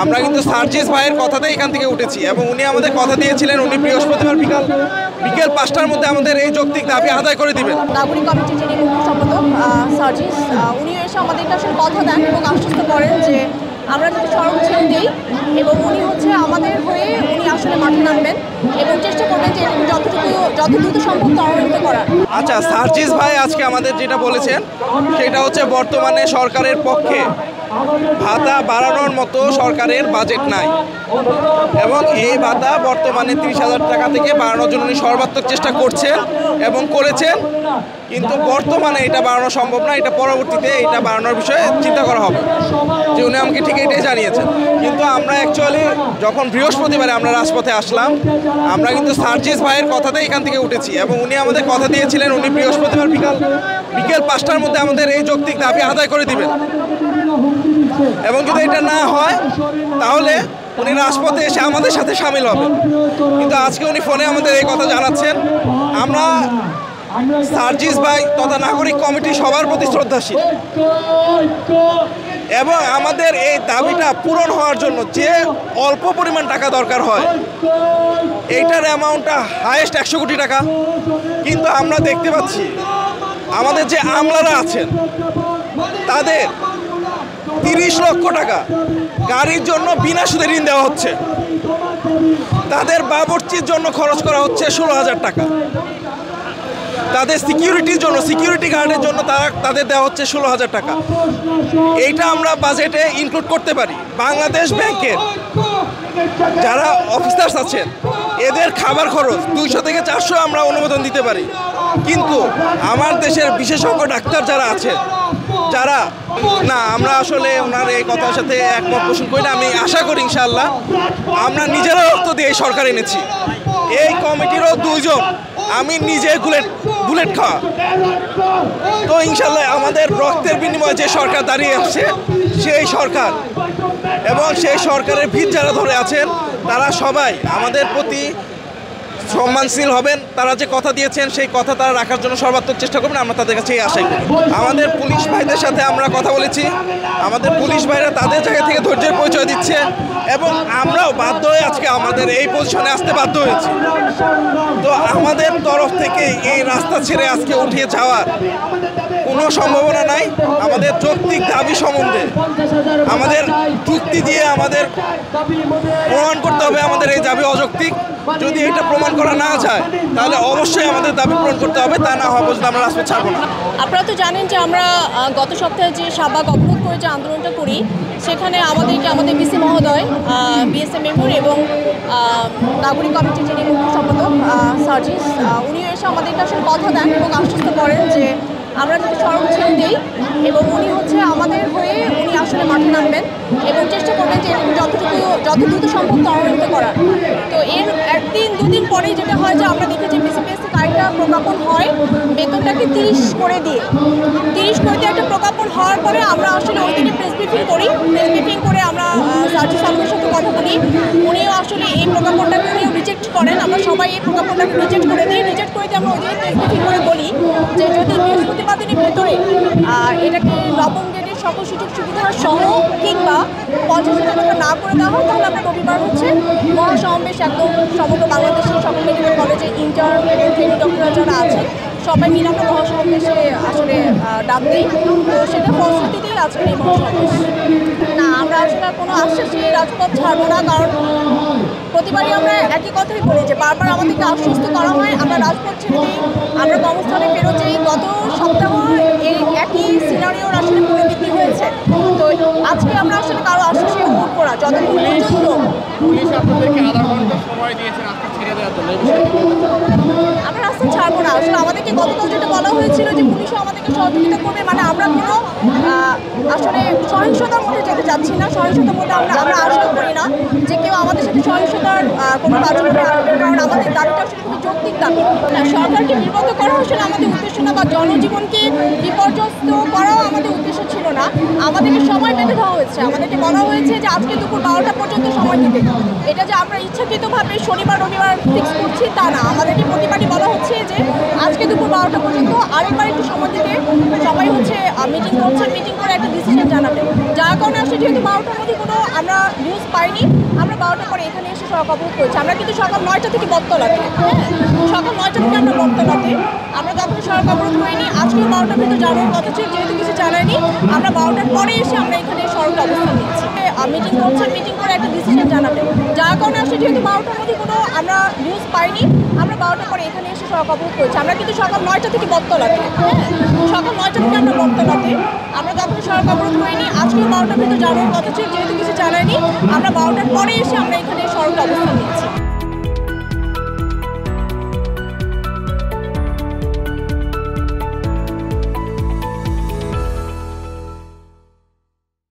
আমরা কিন্তু সার্জিস ভাইয়ের কথাতেই এখান থেকে উঠেছি এবং উনি আমাদের কথা দিয়েছিলেন উনি বৃহস্পতিবার বিকেল 5টার মধ্যে আমাদের এই যৌক্তিক দাবি আদায় করে দিবেন। নাগরিক কমিটির যিনি মুখ্য সম্পাদক সার্জিস, উনিও এসে আমাদেরকে আসলে কথা দেন এবং আশ্বস্ত করেন যে আমরা যদি সড়ক ছেড়ে দিই এবং উনি আমাদের হয়ে উনি আসলে মাঠে নামবেন এবং চেষ্টা করবেন যে যত দ্রুত সম্ভব ত্বরান্বিত করার। আচ্ছা, সার্জিস ভাই আজকে আমাদের যেটা বলেছেন সেটা হচ্ছে বর্তমানে সরকারের পক্ষে ভাতা বাড়ানোর মতো সরকারের বাজেট নাই এবং এই ভাতা বর্তমানে 30,000 টাকা থেকে বাড়ানোর জন্য উনি সর্বাত্মক চেষ্টা করছেন এবং করেছেন, কিন্তু বর্তমানে এটা বাড়ানো সম্ভব না। এটা পরবর্তীতে এটা বাড়ানোর বিষয়ে চিন্তা করা হবে, যে উনি আমাকে ঠিক এটাই জানিয়েছেন। কিন্তু আমরা অ্যাকচুয়ালি যখন বৃহস্পতিবারে আমরা রাজপথে আসলাম, আমরা কিন্তু সার্জিস ভাইয়ের কথাতেই এখান থেকে উঠেছি এবং উনি আমাদের কথা দিয়েছিলেন উনি বৃহস্পতিবার বিকেল 5টার মধ্যে আমাদের এই যৌক্তিক দাবি আদায় করে দিবেন এবং যদি এটা না হয় তাহলে উনি রাজপথে এসে আমাদের সাথে সামিল হবেন। কিন্তু আজকে উনি ফোনে আমাদের এই কথা জানাচ্ছেন। আমরা সার্জিস ভাই তথা নাগরিক কমিটি সবার প্রতি শ্রদ্ধাশীল এবং আমাদের এই দাবিটা পূরণ হওয়ার জন্য যে অল্প পরিমাণ টাকা দরকার হয়, এইটার অ্যামাউন্টটা হাইয়েস্ট 100 কোটি টাকা। কিন্তু আমরা দেখতে পাচ্ছি আমাদের যে আমলারা আছেন তাদের 30 লক্ষ টাকা গাড়ির জন্য বিনা সুদে ঋণ দেওয়া হচ্ছে, তাদের বাবুর্চির জন্য খরচ করা হচ্ছে 16,000 টাকা, তাদের সিকিউরিটির জন্য সিকিউরিটি গার্ডের জন্য তাদের দেওয়া হচ্ছে 16,000 টাকা। এইটা আমরা বাজেটে ইনক্লুড করতে পারি। বাংলাদেশ ব্যাংকের যারা অফিসার্স আছেন এদের খাবার খরচ 200 থেকে 400 আমরা অনুমোদন দিতে পারি, কিন্তু আমার দেশের বিশেষজ্ঞ ডাক্তার যারা আছেন যারা না, আমরা আসলে ওনার এই কথার সাথে একমত পোষণ করি না। আমি আশা করি ইনশাআল্লাহ আমরা নিজেরা রক্ত দিয়ে এই সরকার এনেছি। এই কমিটিরও 2 জন আমি নিজে বুলেট খাওয়া, তো ইনশাআল্লাহ আমাদের রক্তের বিনিময়ে যে সরকার দাঁড়িয়ে আসছে সেই সরকার এবং সেই সরকারের ভিত যারা ধরে আছেন তারা সবাই আমাদের প্রতি সম্মানশীল হবেন। তারা যে কথা দিয়েছেন সেই কথা তারা রাখার জন্য সর্বাত্মক চেষ্টা করবেন, আমরা তাদের কাছে এই আশাই করি। আমাদের পুলিশ ভাইদের সাথে আমরা কথা বলেছি, আমাদের পুলিশ ভাইরা তাদের জায়গা থেকে ধৈর্যের পরিচয় দিচ্ছে এবং আমরাও বাধ্য হয়ে আজকে আমাদের এই পজিশনে আসতে বাধ্য হয়েছি। তো আমাদের তরফ থেকে এই রাস্তা ছেড়ে আজকে উঠিয়ে যাওয়ার কোনো সম্ভাবনা নাই। আমাদের যৌক্তিক দাবি সম্বন্ধে আমাদের যুক্তি দিয়ে আমাদের প্রমাণ করতে হবে আমাদের এই দাবি অযৌক্তিক। যদি এটা প্রমাণ করা না যায় তাহলে অবশ্যই আমাদের দাবি পূরণ করতে হবে, তা না হওয়া পর্যন্ত আমরা রাজপথ ছাড়বো না। আপনারা তো জানেন যে আমরা গত সপ্তাহে যে শাহবাগ অবরোধ করে যে আন্দোলনটা করি সেখানে আমাদের ডিসি মহোদয়, বিএসএ মেম্বার এবং নাগরিক কমিটির যিনি মুখ্য সম্পাদক সার্জিস, উনিও এসে আমাদেরকে আসলে কথা দেন এবং আশ্বস্ত করেন যে আমরা যদি সড়ক ছেড়ে দিই এবং উনি আমাদের হয়ে উনি আসলে মাঠে নামবেন এবং চেষ্টা করবেন যে যত দ্রুত সম্ভব ত্বরান্বিত করার। তো এর 1-2 দিন পরেই যেটা হয় যে আমরা দেখেছি বিসিপিএসসি কার্ডটা প্রজ্ঞাপন হয় বেতনটাকে 30 করে দিয়ে একটা প্রজ্ঞাপন হওয়ার পরে আমরা আসলে ওই দিনে প্রেস ব্রিফিং করে আমরা সার্জিস সাহেবের সাথে কথা বলি। উনিও আসলে এই প্রজ্ঞাপনটাকে রিজেক্ট করেন। আমরা সবাই এই প্রজ্ঞাপনটাকে রিজেক্ট করে দিই আমরা ওই দিনে প্রেস ব্রিফিং করে বলি যে যদি বৃহস্পতিবার দিনের ভেতরে এটাকে নবম গেটের সকল সুযোগ সুবিধা সহ কিংবা 50,000 টাকা না করে দেওয়া হয় তাহলে আমরা রবিবার মহাসমাবেশ একদম সমগ্র বাংলাদেশের সকল মেডিকেল কলেজে ইন্টার এবং ট্রেনিং ডক্টররা যারা আছেন সবাই মিলে আমরা মহাসমাবেশে আসলে ডাক দিই। তো সেটা ফলশ্রুতিতেই আজকে এই মহাসমাবেশ। না, আমরা আসলে কোনো আশ্বাসী রাজপথ ছাড়বো না, কারণ প্রতিবারই আমরা একই কথাই বলি যে বারবার আমাদেরকে আশ্বস্ত করা হয় আমরা রাজপথ ছেড়ে দিই, আমরা কর্মস্থলে ফেরত যাই। গত সপ্তাহ এই একই সিনারিওর আসলে পুনরাবৃত্তি হয়েছে। তো আজকে আমরা আসলে কারো আশ্বাসে উঠবো না যতক্ষণ পর্যন্ত আমরা রাস্তা ছাড়বো না। আসলে আমাদেরকে গতকাল যেটা বলা হয়েছিল যে পুলিশও আমাদেরকে সহযোগিতা করবে, মানে আমরা কোনো আসলে সহিংসতার মধ্যে যেতে চাচ্ছি না। সহিংসতার মধ্যে আমরা আশা করি না যে কেউ আমাদের সাথে সহিংসতার কোনো কার্যক্রমে আসবে, কারণ আমাদের দাবিটা আসলে খুবই যৌক্তিক দাবি না। সরকারকে বিব্রত করা আসলে আমাদের উদ্দেশ্য না, বা জনজীবনকে বিপর্যস্ত করাও আমাদের উদ্দেশ্য ছিল না। আমাদেরকে সময় বেঁধে দেওয়া হয়েছে, আমাদেরকে বলা হয়েছে যে আজকে দুপুর 12টা পর্যন্ত সময় দিতে। এটা যে আমরা ইচ্ছাকৃতভাবে শনিবার রবিবার ফিক্স করছি তা না, আমাদেরকে প্রতিবারই বলা হচ্ছে চাচ্ছি যে আজকে দুপুর 12টা পর্যন্ত আরেকবার একটু সময় দিতে সবাই হচ্ছে মিটিং করছে, মিটিং করে একটা ডিসিশন জানাবে। যার কারণে আসলে যেহেতু 12টার মধ্যে কোনো আমরা নিউজ পাইনি, আমরা 12টার পরে এখানে এসে সড়ক অবরোধ করেছি। আমরা কিন্তু সকাল 9টা থেকে বটতলাতে, হ্যাঁ, সকাল 9টা থেকে আমরা বটতলাতে, আমরা তখন সড়ক অবরোধ করিনি। আজকে 12টার ভিতরে জানানোর কথা ছিল, যেহেতু কিছু জানায়নি, আমরা 12টার পরে এসে আমরা এখানে সড়ক অবস্থান নিচ্ছি। মিটিং করছে, মিটিং করে একটা ডিসিশন জানাবে। যার কারণে আসলে যেহেতু 12টার মধ্যে কোনো আমরা নিউজ পাইনি, আমরা 12টার পরে এখানে এসে সড়ক অবরোধ করেছি। আমরা কিন্তু সকাল 9টা থেকে বটতলাতে, হ্যাঁ, সকাল 9টা থেকে আমরা বটতলাতে, আমরা তখন সড়ক অবরোধ করিনি। আজকে 12টার ভিতরে জানানোর কথা ছিল, যেহেতু কিছু জানায়নি, আমরা 12টার পরে এসে আমরা এখানে সড়ক